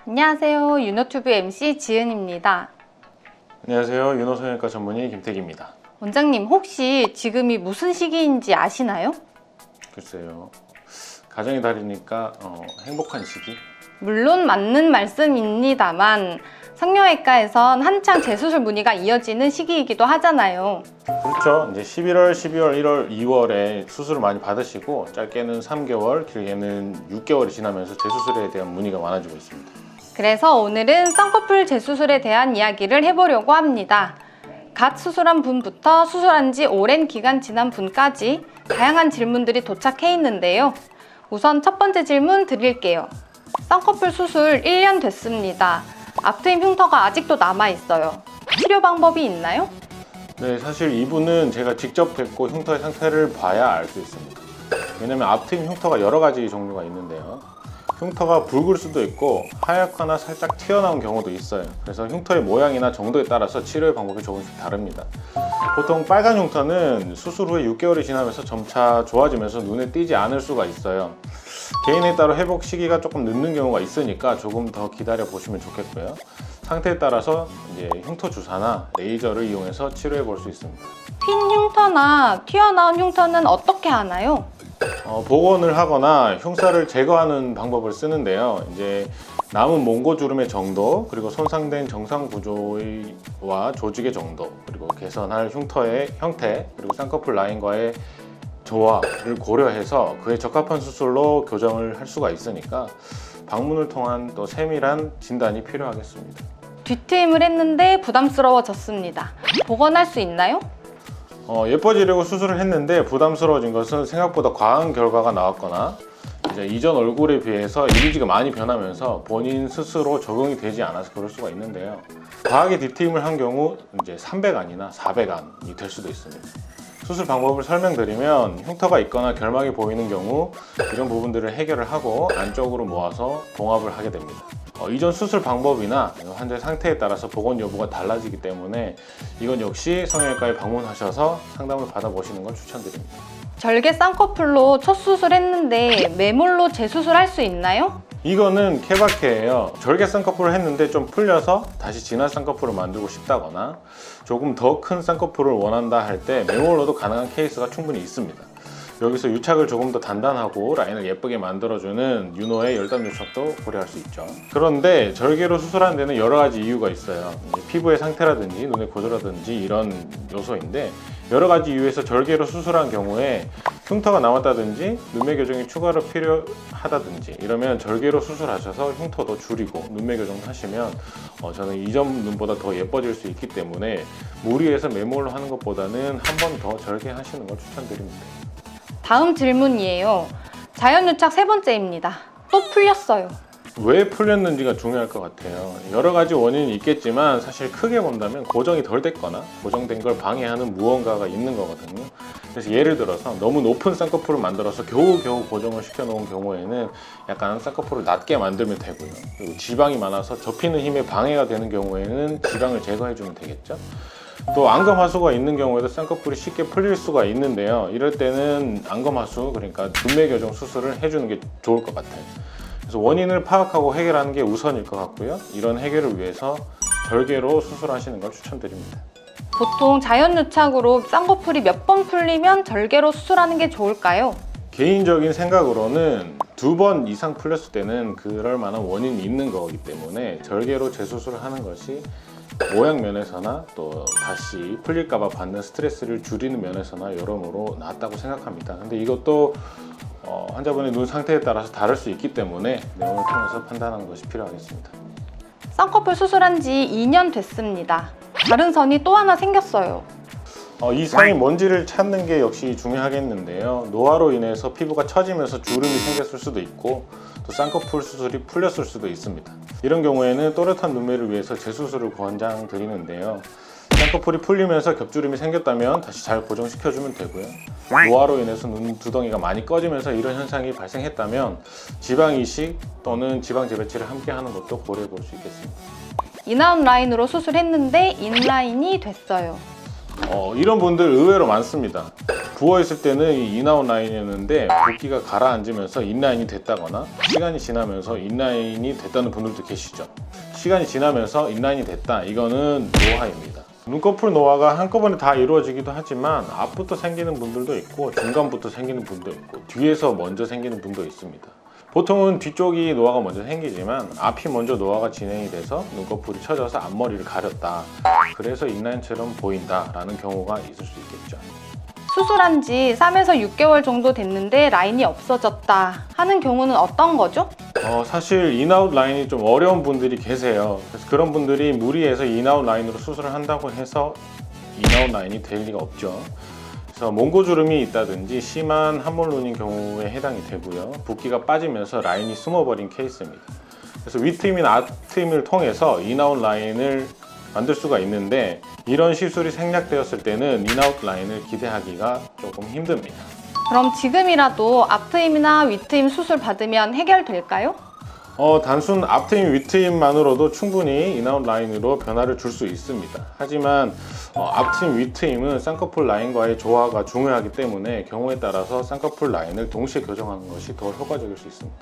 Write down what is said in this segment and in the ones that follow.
안녕하세요. 윤호튜브 MC 지은입니다. 안녕하세요. 윤호성형외과 전문의 김택입니다. 원장님, 혹시 지금이 무슨 시기인지 아시나요? 글쎄요. 가정의 달이니까 행복한 시기? 물론 맞는 말씀입니다만 성형외과에선 한창 재수술 문의가 이어지는 시기이기도 하잖아요. 그렇죠. 이제 11월, 12월, 1월, 2월에 수술을 많이 받으시고 짧게는 3개월, 길게는 6개월이 지나면서 재수술에 대한 문의가 많아지고 있습니다. 그래서 오늘은 쌍꺼풀 재수술에 대한 이야기를 해보려고 합니다. 갓 수술한 분부터 수술한 지 오랜 기간 지난 분까지 다양한 질문들이 도착해 있는데요. 우선 첫 번째 질문 드릴게요. 쌍꺼풀 수술 1년 됐습니다. 앞트임 흉터가 아직도 남아있어요. 치료 방법이 있나요? 네, 사실 이분은 제가 직접 뵙고 흉터의 상태를 봐야 알 수 있습니다. 왜냐면 앞트임 흉터가 여러 가지 종류가 있는데요. 흉터가 붉을 수도 있고 하얗거나 살짝 튀어나온 경우도 있어요. 그래서 흉터의 모양이나 정도에 따라서 치료의 방법이 조금씩 다릅니다. 보통 빨간 흉터는 수술 후에 6개월이 지나면서 점차 좋아지면서 눈에 띄지 않을 수가 있어요. 개인에 따라 회복 시기가 조금 늦는 경우가 있으니까 조금 더 기다려 보시면 좋겠고요. 상태에 따라서 이제 흉터 주사나 레이저를 이용해서 치료해 볼 수 있습니다. 핀 흉터나 튀어나온 흉터는 어떻게 하나요? 복원을 하거나 흉사를 제거하는 방법을 쓰는데요. 이제 남은 몽고주름의 정도, 그리고 손상된 정상 구조와 조직의 정도, 그리고 개선할 흉터의 형태, 그리고 쌍꺼풀 라인과의 조화를 고려해서 그에 적합한 수술로 교정을 할 수가 있으니까 방문을 통한 또 세밀한 진단이 필요하겠습니다. 뒤트임을 했는데 부담스러워졌습니다. 복원할 수 있나요? 예뻐지려고 수술을 했는데 부담스러워진 것은 생각보다 과한 결과가 나왔거나 이제 이전 얼굴에 비해서 이미지가 많이 변하면서 본인 스스로 적응이 되지 않아서 그럴 수가 있는데요. 과하게 뒤트임을 한 경우 이제 300안이나 400안이 될 수도 있습니다. 수술 방법을 설명드리면 흉터가 있거나 결막이 보이는 경우 이런 부분들을 해결을 하고 안쪽으로 모아서 봉합을 하게 됩니다. 이전 수술 방법이나 환자의 상태에 따라서 복원 여부가 달라지기 때문에 이건 역시 성형외과에 방문하셔서 상담을 받아보시는 걸 추천드립니다. 절개 쌍꺼풀로 첫 수술했는데 매몰로 재수술할 수 있나요? 이거는 케바케예요. 절개 쌍꺼풀을 했는데 좀 풀려서 다시 진한 쌍꺼풀을 만들고 싶다거나 조금 더 큰 쌍꺼풀을 원한다 할 때 매몰로도 가능한 케이스가 충분히 있습니다. 여기서 유착을 조금 더 단단하고 라인을 예쁘게 만들어주는 윤호의 열담 유착도 고려할 수 있죠. 그런데 절개로 수술하는 데는 여러 가지 이유가 있어요. 피부의 상태라든지 눈의 구조라든지 이런 요소인데 여러 가지 이유에서 절개로 수술한 경우에 흉터가 남았다든지 눈매 교정이 추가로 필요하다든지 이러면 절개로 수술하셔서 흉터도 줄이고 눈매 교정도 하시면 저는 이전 눈보다 더 예뻐질 수 있기 때문에 무리해서 매몰로 하는 것보다는 한 번 더 절개하시는 걸 추천드립니다. 다음 질문이에요. 자연유착 세 번째입니다. 또 풀렸어요. 왜 풀렸는지가 중요할 것 같아요. 여러 가지 원인이 있겠지만 사실 크게 본다면 고정이 덜 됐거나 고정된 걸 방해하는 무언가가 있는 거거든요. 그래서 예를 들어서 너무 높은 쌍꺼풀을 만들어서 겨우겨우 고정을 시켜 놓은 경우에는 약간 쌍꺼풀을 낮게 만들면 되고요. 그리고 지방이 많아서 접히는 힘에 방해가 되는 경우에는 지방을 제거해 주면 되겠죠. 또 안검하수가 있는 경우에도 쌍꺼풀이 쉽게 풀릴 수가 있는데요. 이럴 때는 안검하수, 그러니까 눈매 교정 수술을 해주는 게 좋을 것 같아요. 그래서 원인을 파악하고 해결하는 게 우선일 것 같고요. 이런 해결을 위해서 절개로 수술하시는 걸 추천드립니다. 보통 자연유착으로 쌍꺼풀이 몇 번 풀리면 절개로 수술하는 게 좋을까요? 개인적인 생각으로는 2번 이상 풀렸을 때는 그럴 만한 원인이 있는 거기 때문에 절개로 재수술을 하는 것이 모양 면에서나 또 다시 풀릴까봐 받는 스트레스를 줄이는 면에서나 여러모로 낫다고 생각합니다. 근데 이것도 환자분의 눈 상태에 따라서 다를 수 있기 때문에 내용을 통해서 판단하는 것이 필요하겠습니다. 쌍꺼풀 수술한 지 2년 됐습니다. 다른 선이 또 하나 생겼어요. 이 선이 뭔지를 찾는 게 역시 중요하겠는데요. 노화로 인해서 피부가 처지면서 주름이 생겼을 수도 있고 또 쌍꺼풀 수술이 풀렸을 수도 있습니다. 이런 경우에는 또렷한 눈매를 위해서 재수술을 권장드리는데요. 쌍꺼풀이 풀리면서 겹주름이 생겼다면 다시 잘 고정시켜주면 되고요. 노화로 인해서 눈 두덩이가 많이 꺼지면서 이런 현상이 발생했다면 지방 이식 또는 지방 재배치를 함께 하는 것도 고려해 볼 수 있겠습니다. 인아웃 라인으로 수술했는데 인라인이 됐어요. 이런 분들 의외로 많습니다. 부어있을 때는 이 인아웃 라인이었는데 붓기가 가라앉으면서 인라인이 됐다거나 시간이 지나면서 인라인이 됐다는 분들도 계시죠. 시간이 지나면서 인라인이 됐다, 이거는 노화입니다. 눈꺼풀 노화가 한꺼번에 다 이루어지기도 하지만 앞부터 생기는 분들도 있고 중간부터 생기는 분도 있고 뒤에서 먼저 생기는 분도 있습니다. 보통은 뒤쪽이 노화가 먼저 생기지만 앞이 먼저 노화가 진행이 돼서 눈꺼풀이 처져서 앞머리를 가렸다, 그래서 인라인처럼 보인다 라는 경우가 있을 수 있겠죠. 수술한 지 3에서 6개월 정도 됐는데 라인이 없어졌다 하는 경우는 어떤 거죠? 사실 인아웃 라인이 좀 어려운 분들이 계세요. 그래서 그런 분들이 무리해서 인아웃 라인으로 수술을 한다고 해서 인아웃 라인이 될 리가 없죠. 그래서 몽고주름이 있다든지 심한 함몰눈인 경우에 해당이 되고요. 붓기가 빠지면서 라인이 숨어버린 케이스입니다. 그래서 윗트임이나 앞트임을 통해서 인아웃 라인을 만들 수가 있는데 이런 시술이 생략되었을 때는 인아웃 라인을 기대하기가 조금 힘듭니다. 그럼 지금이라도 앞트임이나 윗트임 수술 받으면 해결될까요? 단순 앞트임, 윗트임만으로도 충분히 인아웃 라인으로 변화를 줄 수 있습니다. 하지만 앞트임, 윗트임은 쌍꺼풀 라인과의 조화가 중요하기 때문에 경우에 따라서 쌍꺼풀 라인을 동시에 교정하는 것이 더 효과적일 수 있습니다.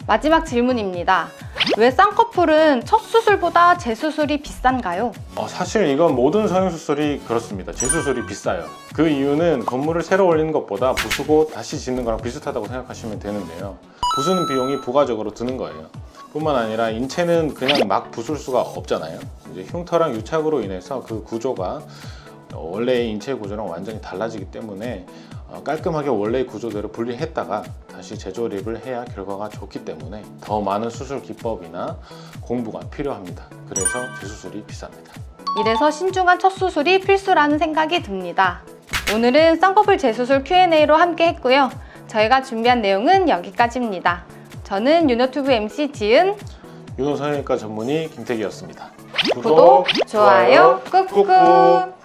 마지막 질문입니다. 왜 쌍꺼풀은 첫 수술보다 재수술이 비싼가요? 사실 이건 모든 성형수술이 그렇습니다. 재수술이 비싸요. 그 이유는 건물을 새로 올리는 것보다 부수고 다시 짓는 거랑 비슷하다고 생각하시면 되는데요. 부수는 비용이 부가적으로 드는 거예요. 뿐만 아니라 인체는 그냥 막 부술 수가 없잖아요. 이제 흉터랑 유착으로 인해서 그 구조가 원래의 인체 구조랑 완전히 달라지기 때문에 깔끔하게 원래의 구조대로 분리했다가 다시 재조립을 해야 결과가 좋기 때문에 더 많은 수술 기법이나 공부가 필요합니다. 그래서 재수술이 비쌉니다. 이래서 신중한 첫 수술이 필수라는 생각이 듭니다. 오늘은 쌍꺼풀 재수술 Q&A로 함께 했고요. 저희가 준비한 내용은 여기까지입니다. 저는 유노튜브 MC 지은, 윤호 성형외과 전문의 김태기였습니다. 구독, 좋아요 꾹꾹!